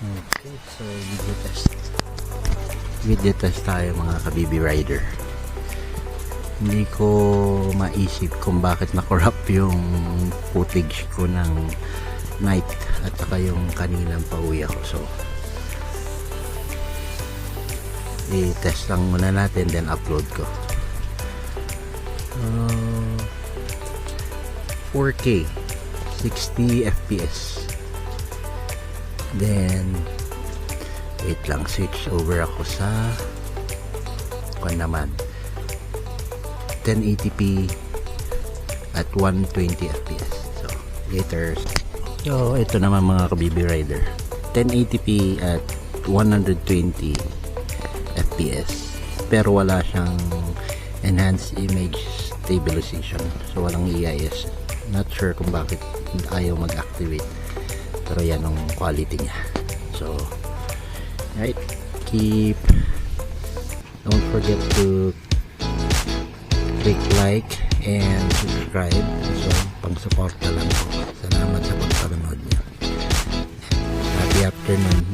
Okay, so video test. Video test tayo mga kabibi rider. Hindi ko maisip kung bakit na-corrupt yung footage ko ng night at saka yung kaninang pauwi ako. So, i-test lang muna natin then upload ko. 4K 60 FPS. Then wait lang, switch over ako sa kung naman 1080p at 120 fps. So later, so ito naman mga kabibi rider, 1080p at 120 fps pero wala siyang enhanced image stabilization, so walang EIS. Not sure kung bakit ayaw mag-activate, pero yan ang quality niya. So right, don't forget to click like and subscribe. So pang support na lang po. Salamat sa pagpanood niyo. Happy afternoon.